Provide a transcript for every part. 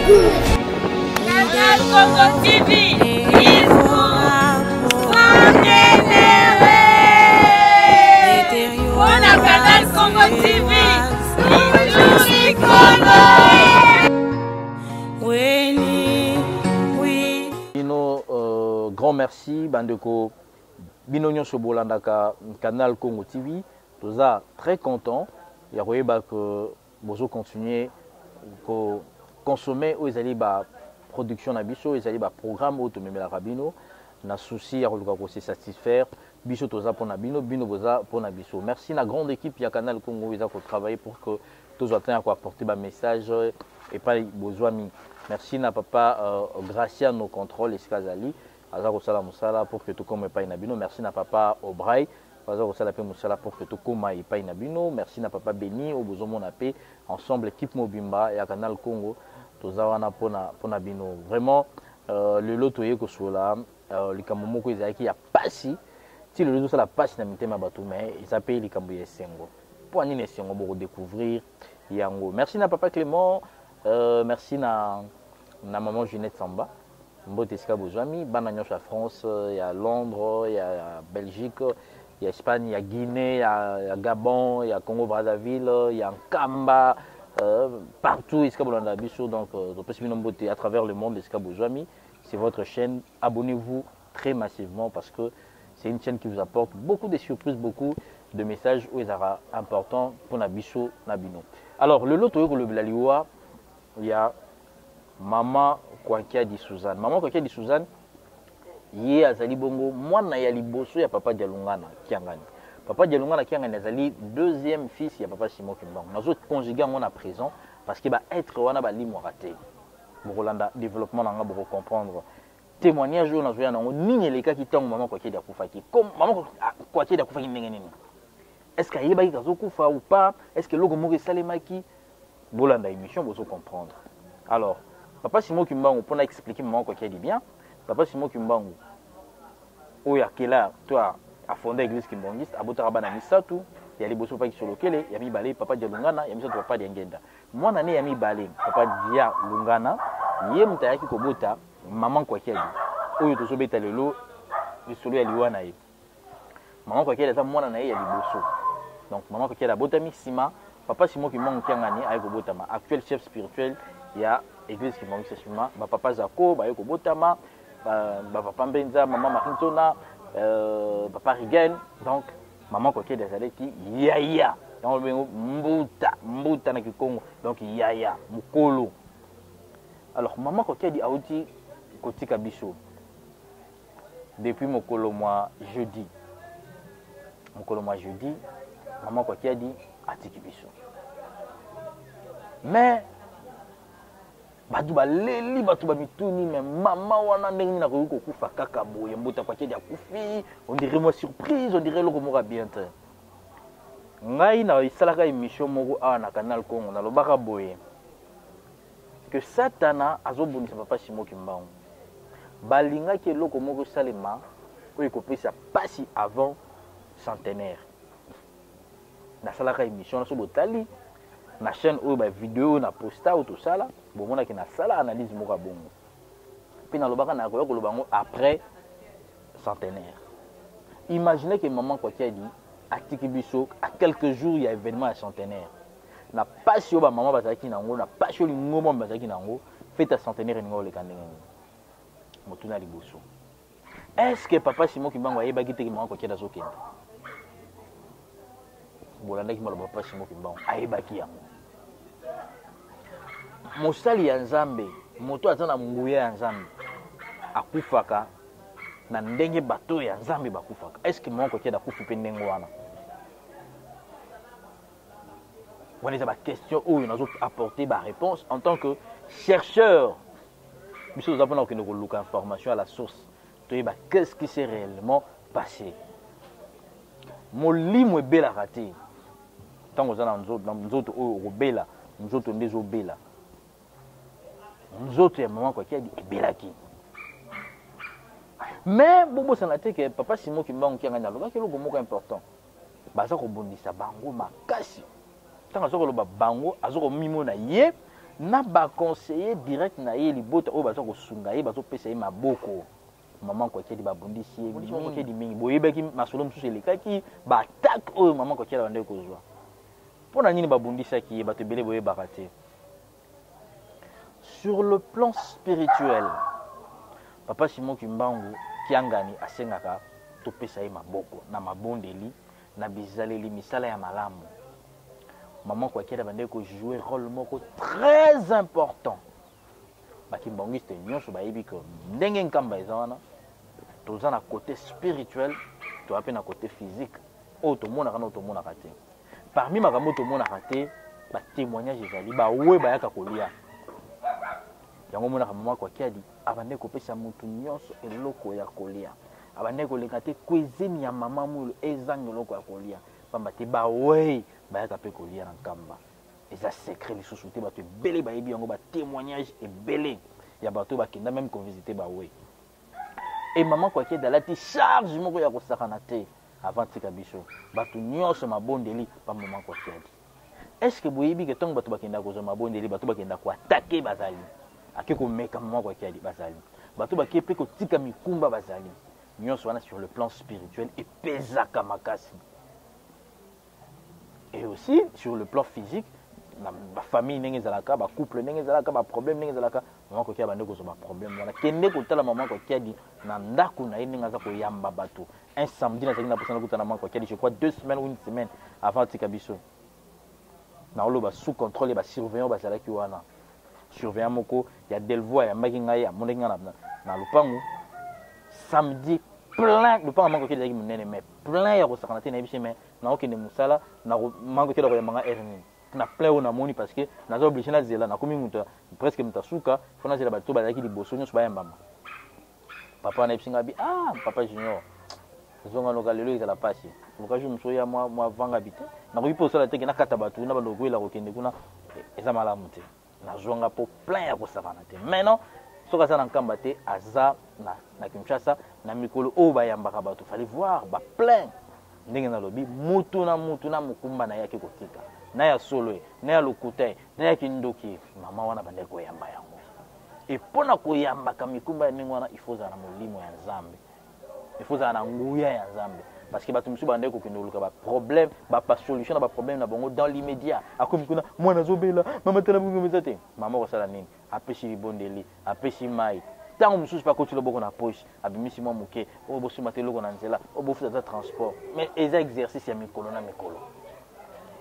Canal Congo TV, il faut s'engager. On a Canal Congo TV, grand merci Bandeko Binonyo Sobolandaka Canal Congo TV. Nous sommes très contents. Il y a que vous continuez à consommer aux la production nabiso, les programme automobile rabino. Na souci à se satisfaire. Biso toza pour nabino, bino boza pour nabiso. Merci la grande équipe ya Canal Congo ils ont travaillé pour que tous atteignent à apporter un message et pas besoin. Merci na papa Gracia nos contrôles Eskazali. Azaro sala musala pour que tout comme pas inabino. Merci na papa Obray. Azaro sala pe musala pour que tout comme pas inabino. Merci na papa Beni au besoin mon appel ensemble équipe Mobimba et Canal Congo. Tozawana pona bino. Vraiment le loto yeko sola le kamomoko ezaki ya pasi. Si le loto ça la passe na mitema bato mais il s'appelle les kambuye sengo. Pour ni sengo pour découvrir yango. Merci na papa Clément. Merci na maman Ginette Samba. Mboteska Bozwami, Banagnoche à France, il y a Londres, il y a Belgique, il y a Espagne, il y a Guinée, il y a Gabon, il y a Congo Brazzaville, il y a Nkamba, partout Iska Bolanda Bisso, donc à travers le monde Iska Bozwami. C'est votre chaîne. Abonnez-vous très massivement parce que c'est une chaîne qui vous apporte beaucoup de surprises, beaucoup de messages où ils sont importants pour Nabisso Nabino. Alors le lot il y a Maman Kwakia di Suzanne. Maman Kwakia di Suzanne, yé azali bongo, moi na ya liboso ya papa Dialungana Kiangani. Papa Dialungana Kiangani azali deuxième fils ya papa Simon Kimbang. Nous autres conjugués on a présent parce que être wana ba limo raté. Bokolanda développement nanga boko comprendre. Témoignage on a joué na nini leka ki tango maman Kwakia di akufaki. Comme maman Kwakia di akufaki ndenge nini. Est-ce que yeba ki kazo kufa ou pas? Est-ce que logo moko salemaki? Bolanda émission bozo comprendre. Alors Papa Simon Kimbangu, pour expliquer maman quoi qu'il dit bien, Papa Simon Kimbangu, où il y a toi a fondé l'église kimbangiste, à Botarabana Misatu, il y a les bossons qui sur lequel il y a mis balé, Papa Dialungana, il y a mis papa Diangenda. Moi, il y a mis balé, Papa Dialungana, il y a mis qui kobota, maman quoi qu'il dit, où il y a tout bêta le lot, le solo à l'Iwanaï. Maman quoi qu'il dit, moi, il y a les bossons. Donc, maman quoi qu'il a botami Sima, Papa Simon Kimbangu qui a gagné avec Botama, actuel chef spirituel, il y a église qui manque seulement papa Zako ba yoko botama papa Benza maman Marintona papa Rigen donc maman quoi des aleki yaya donc mbuta na Kikongo donc yaya mukolo. Alors maman quoi dit auti kotika biso depuis mokolo moi jeudi maman quoi dit atiki biso mais batu baleli batu bamituni mais maman wana ndenge na ko kufa kaka boye mbota kwa kedi akufi on dirait moi surprise on dirait loko moko bien te ngai na isalaka émission moko a na Canal Congo na lobaka boye que satana azobonisa papa Simon Kimbangu balinga ke loko moko salema ko ekopesa pasi avant centenaire na salaka émission na so botali na chaîne ou ba vidéo na posta ou tout ça là bon mona ki na sala analyse moka bongo puis na lobaka na ko lobango après centenaire. Imaginez que maman quoi qui a dit atiki biso à quelques jours il y a événement à centenaire na pas si ba maman bazaki nango na pas si ngoma bazaki nango fête à centenaire ngo le kandenge motuna liboso. Est-ce que papa Simon Kimbangu ayebaki te maman quoi qui a dazo kenda bolanda ki maloba papa Simon Kimbangu ayebaki yango mosali ya Nzambe moto azana munguya ya Nzambe akufaka na ndenge bato ya Nzambe bakufaka. Est-ce que mon côté da kufi pe ndenge wana wana za ba question où nous apporter ba réponse en tant que chercheur biso nous avons que nous look information à la source to ba qu'est-ce qui s'est réellement passé molimo ebela raté tango za na nzoto o robela nzoto ndezo bela nzoto ya maman quoi qui a dit ebelaki mais bobo sanate que papa Simon Kimbangu qui a ngana loba ke lobo moko important baza ko bondisa bango makasi tango azoko loba bango azoko mimo na ye na ba conseiller direct na ye libota o bazo ko sunga ye bazo pesa ye maboko maman ko kedi ba bondisi ye maman ko kedi mingi boyebeki masolo mususu elekaki ba attaque o maman ko kedi bande ko zwa pona nini ba bondisa ki ba te bele boye bakate. Sur le plan spirituel papa Simon Kimbangu kiangani asengaka to pesa ye maboko na mabondeli na bizaleli misala ya malamu. Maman quoi qui a joué un rôle très important. Bakimbangu c'était union sur baïbi que n'engen kamba ezana. Tous en à côté spirituel, tu as peine à côté physique. Auto monde a auto monde a raté. Parmi ma gamme auto monde a raté, ba témoignage ezali ba ouais ba yaka kolia. Yango mona maman quoi qui a dit abande ko pesa mutu nyonso eloko ya kolia. Abande ko lekate cuisine ya maman mulu ezango loko ya kolia. Pamba te ba ouais bayaka pe kolia na kamba eza secret lisusu te bato ebele bayebi yango ba témoignage ebele ya bato bakenda même convisiter ba we et maman kwa ki dalati charge moko ya kosakana te avant tika biso bato nyonso mabondeli pa maman kwa ki adi est-ce que boyebi ke tongo bato bakenda kozwa mabondeli bato bakenda ko attaquer bazali ake ko meka maman kwa ki adi bazali bato bakie pe ko tika mikumba bazali nyonso wana sur le plan spirituel et pesaka makasi. Et aussi sur le plan physique, la famille n'est pas là, le couple n'est pas là, le problème n'est pas là. Maman qui a un problème, kende kota la maman qui a dit nanda kuna ini ngaza ko yamba bato. Un samedi na zakina posana kota na maman qui a dit je crois 2 semaines ou 1 semaine avant tikabiso. Na olo ba sous contrôle ba surveillant ba zala ki wana. Surveillant moko ya Delvoye ya makinga ya monenga na lupangu. Samedi plein le pas mango qui est monene mais plein ya ko sakana te na biche mais na okende musala na mango kila ko yamanga erni na plein on amoni parce que na zo obligé na zela na komi muta presque mutasuka fona zela bato ba yaki liboso nyo so ba yamba papa na epsinga bi papa junior zonga loka lelo ezala pasi lokaju musoya moi vanga bite na ko ipo sala teke na kata bato na ba logo ila ko kende kuna eza malamu te na zonga po plein ya ko sakana te maintenant soka sana nkamba te aza na Kinshasa na mikolo o ba yambaka bato fallait voir ba plein ndenge na lobi mutu na mukumba na yake kotika na ya solo na ya lokutai na ya kindoki mama wana bande ko yamba yango et pona ko yamba ka mikumba ndenge wana il faut za na molimo ya Nzambe il faut za na nguya ya Nzambe parce que bato musu bande ko kindoluka ba problème ba solution na ba problème na bongo dans l'immédiat akomi kuna mwana zobela mama tena bungu mezate mama ko sala nini apeshi libondeli apeshi mai tango mususu pa kotilo boko na poche abimisi mwa muke o bosu matelo ko na nzela o bofu za transport mais eza exercice ya mikolo na mikolo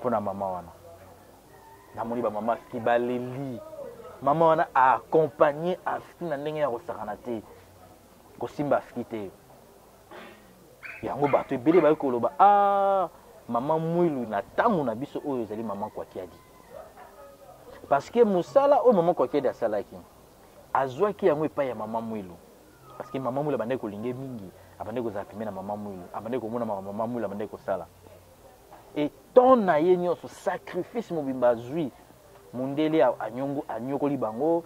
pona mama wana na moni ba mama kibaleli mama wana a accompagner afiki na ndenge ya kosakana te kosimba afiki te yango bato ebele ba koloba mama mwilu na tango na biso oyo ezali mama kwa kiadi parce que musala o mama kwa kiadi asalaki azwaki yango epai ya mama mwilu parce que mama mwilu abande kolinge mingi abande kozapime na mama mwilu abande komona mama mwilu abande kosala et ton na ye nyonso sacrifice mobimba azwi mundele anyokoli bango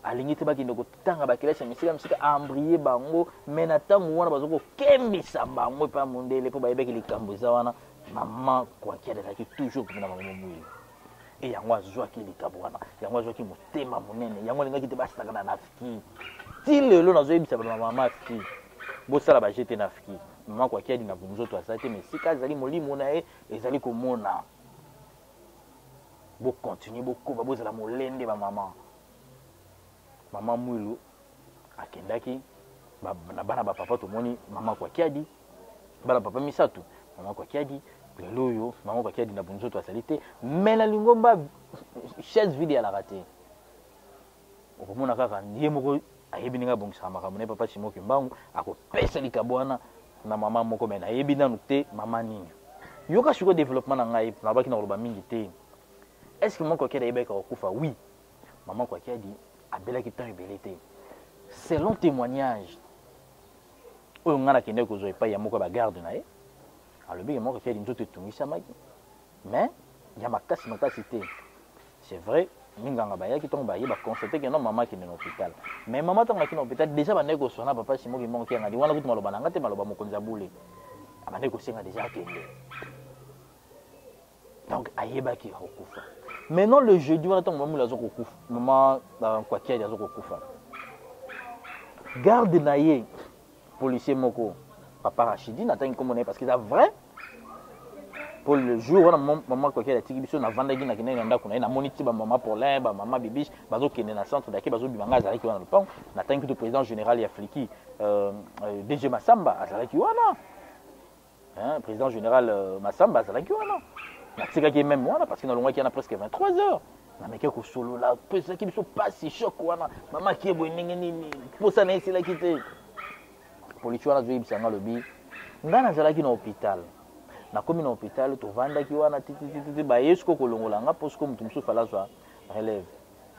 alingi te bakende kotanga bakelesa misika ambrier bango mais na tango wana bazoko kembisa bango pa mundele po bayebeki likambo eza wana mama kwa kiadi azalaki toujours komona mama mwilu et yango azwaki likambo wana yango azwaki motema monene yango alingaki te basakana na afiki ti lelo nazoyebisa mama afiki bosala bajete na afiki mama kwa kiadi na bunzoto asala te mais sika azali molimo na ye ezali komona bokontinue bokoba bozala molende bamama mama mwilu akendaki na bana bapapa tomoni mama kwa kiadi bana papa misatu mama kwa kiadi lelo oyo mama kwa kiadi na bunzoto asali te mais na lingomba chaise vide alaka te okomona kaka ndiye moko ayebi ninga bongisa makambo ne papa Simon Kimbangu akopesa likabo wana na mama moko mais nayebi nanu te mama nini yoka siko développement na ngai nabaki na koloba mingi te est-ce que mama kwa kiadi ayebeka kokufa oui mama kwa kiadi abelaki temps ebele te selon témoignage oyo nga nakende kozwa epai ya moko ya bagarde na ye alobi moko kiadi nzoto etungisamaki mais ya makasi te c'est vrai minganga bayaki ntongo baye baconstate ke non mama akende na hôpital mais mama ntango akende na hôpital déjà bandeki koswana papa Simon Kimbangu kianga di wana kuti maloba na nga te maloba mokonzi ya bule abandeki kosenga déjà akende Donc ayebaki kokufa. Maintenant le jeudi on attend maman la kokufa. Maman quoi qu'il y a kokufa. Garde naie policier moko papa Rachidi n'attend comme on est parce que c'est vrai. Pour le jour on maman quoi qu'il y a tiki biso na vandaki na kinenda ndako na moniti ba maman Paulin ba maman Bibiche bazo kende na centre dake bazo bibanga azalaki wana le pont n'attend que le président général ya Afriki DG Massamba azalaki wana. Hein, président général Massamba azalaki wana. Natikaki même wana parce que na longaki na presque 23 heures. Na meke ko solo la pesa ki biso passe choc wana. Maman ki ebo ndenge nini posa na esila kite. Police wana zwi bisanga lobi. Ngana azalaki na hôpital. Na komi na hôpital to vandaki wana titi ba yesko kolongola nga posko mutu musu fala zwa relève.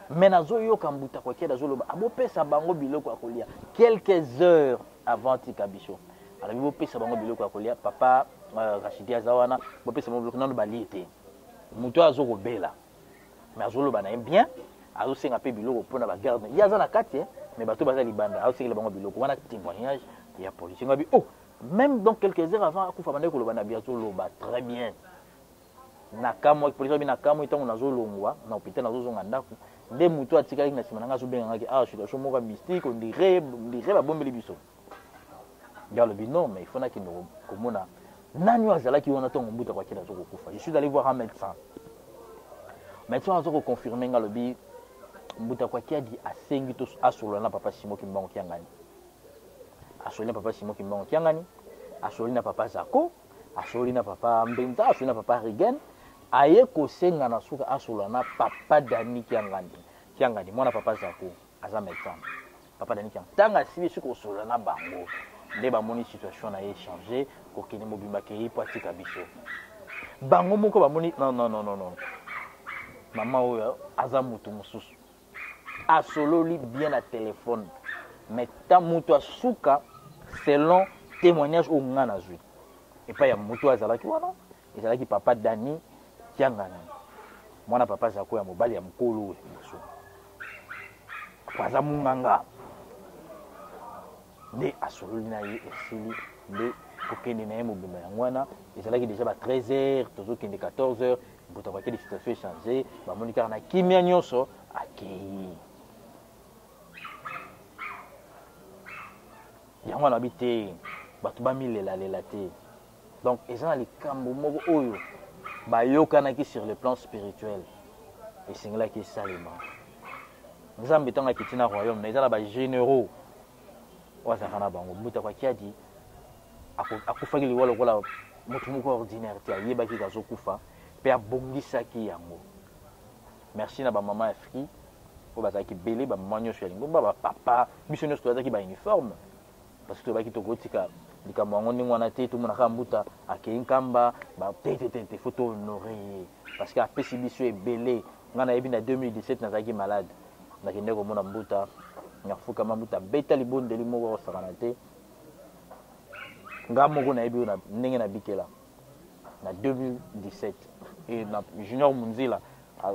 Mais nazo yoka mbuta kwa kia dazo loba abo pesa bango biloko akolia quelques heures avant tikabiso. Alors bo pesa bango biloko akolia papa Rachidi azawana bo pesa bango biloko nanu baliete. Mutu azo ko bela. Mais azo loba na bien azo senga pe biloko pona ba garde. Ya za na kati mais bato baza libanda azo senga bango biloko wana témoignage ya police ngabi oh même donc quelques heures avant akufa bande ko loba na biato loba très bien. Nakamo police bi nakamo itango nazo longwa na hôpital nazo zonga ndako. Nde mutu atikaki na sima nanga zo benga ngaki ah je suis moko mystique on dirait ba bombeli biso. Dans le binon mais il faut na ki no komona nani azalaki wana tongo mbuta kwa kila zoko kufa. Je suis allé voir un médecin. Médecin azoko confirmer nga lobi mbuta kwa kia di asengi to asolo na papa Simo Kimbango kiangani. Asoli na papa Simo Kimbango kiangani. Asoli na papa Zako, asoli na papa Mbenta, asoli na papa Rigen. Aye ko senga na suka asolo na papa Dani kiangani. Mwana papa Zako aza médecin. Papa Dani kiangani. Tanga sibi suko solo na bango. Nde ba moni situation na échanger ko kini mobimba ke po atika biso. Bango moko ba moni non. Maman oyo aza mutu mususu. Asololi bien na téléphone. Mais tant mutu asuka selon témoignage au ngana zui. Et pas ya mutu azalaki wana. Ezalaki papa Dani kiangana. Mwana papa Zako ya mobali ya mkolo musu. Kwaza munganga. Nde asololi na ye esili nde kokende na ye mobimba ya ngwana. Ezalaki déjà ba 13h, tozo kende 14h. Mbuta kwa kile situation changé. Ba monika na kimia nyonso akei. Yango na bité bato ba milela te. Donc ezana likambo moko oyo ba yokanaki sur le plan spirituel et singla ki salima. Nzambe tanga kitina royaume na ezala ba généraux wazakana bango mbuta kwa kiadi akufaki liwalo kola mutu moko ordinaire te ayeba ki kazo kufa pe abongisaki yango. Merci na ba maman Afrique o bazaki belé ba maman nyonso ya lingomba ba papa biso nyonso tozaki ba uniforme parce que baki tokotika likambo ngo ningo na te tout mona kambuta akeinkamba ba tete photo honoré parce que apesi biso ebelé ngana yebi na 2017 nazaki malade nakende ko mona mbuta ngafuka mambuta beta libonde limoko osakana te ngamoko na yebi na ndenge na bikela na 2017 et na junior munzila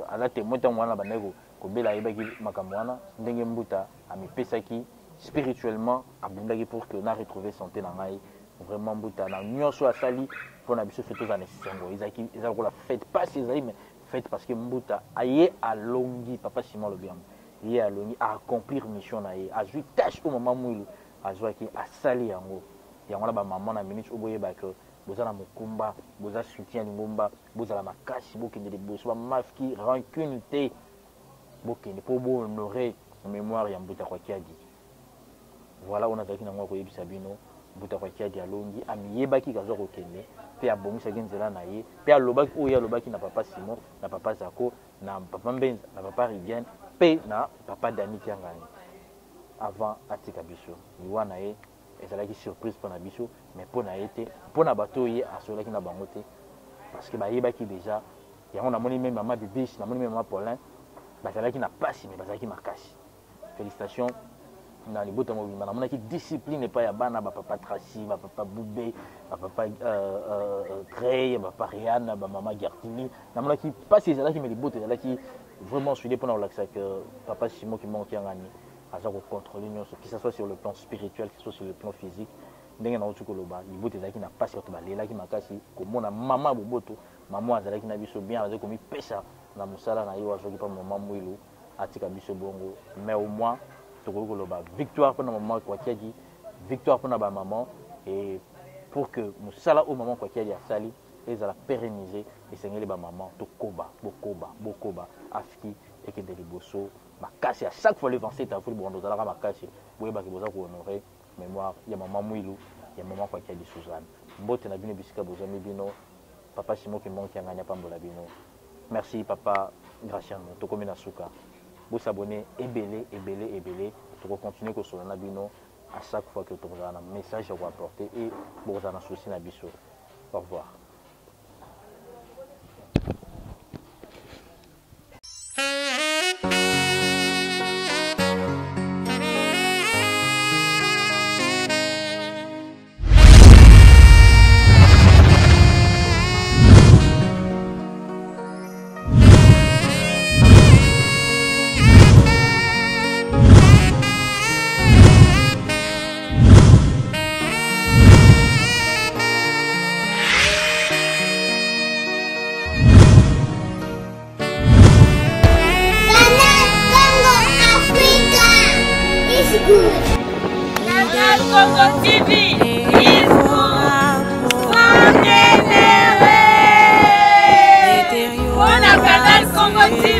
ala témoin mwana bandeko ko bela yebaki makambo wana ndenge mbuta amipesaki spirituellement abundaki pour que na retrouver santé na ngai vraiment mbuta na nyonso asali pour na biso fête za nesengo ezaki ko la fête pas ezali mais fête parce que mbuta aye alongi papa Simon Lobiam ye alongi a accomplir mission na ye azui tâche au moment mulu azwaki asali yango na ba maman na minute oboye ba que bozana mokumba boza soutien lingomba bozala makasi bokende de boso ba mafki rancune te bokende pour honorer mémoire ya mbuta kwa kiadi. Voilà on a zaki na ngwa ko yebisa bino mbuta kwa kiadi alongi amiyebaki kazo ko kende pe abongisa genzela na ye pe alobaki oya alobaki na papa Simon na papa Zako na papa Mbenza na papa Rivienne pe na papa Dani Kiangani avant atika biso liwa na ye ezalaki surprise pour na biso mais pour na été pour na bato ye asolaki na bango te parce que ba yebaki déjà yango na moni même maman Bibiche na moni même maman Paulin bazalaki na pasi mais bazalaki makasi. Félicitations na libota mobimba na monaki discipline pas ya bana ba papa Tracy ba papa Boubé ba papa Trey ba papa Rihanna ba maman Gertini na monaki pasi ezalaki mais libota ezalaki vraiment suivi pour na relaxer que papa Simon qui manque ngani aza ko contrôler nyonso que ça soit sur le plan spirituel que ce soit sur le plan physique ndenge na otu koloba libota ezalaki na pasi bato balelaki makasi komona mama boboto maman azalaki na biso bien azali komi pesa na musala na yo azoki pa maman mwilu atika biso bongo mais au moins tokoki koloba victoire pour maman Kwakiadi victoire pour ba maman et pour que musala au maman Kwakiadi asali ezala pérenniser esengeli ba maman tokoba bokoba afiki ekende liboso makasi à chaque fois le 27 avril bondo zalaka makasi boyeba ki boza ko honorer mémoire ya maman mwilu ya maman Kwakiadi Suzanne mbote na bino bisika bozami bino papa Simon qui manque nganya pambola bino merci papa Graciano tokomi na suka vous s'abonner ebele pour continuer que sur na bino à chaque fois que tu as un message à vous apporter et vous avez un souci na biso. Au revoir. Canal Congo TV is good. On a Canal Congo TV.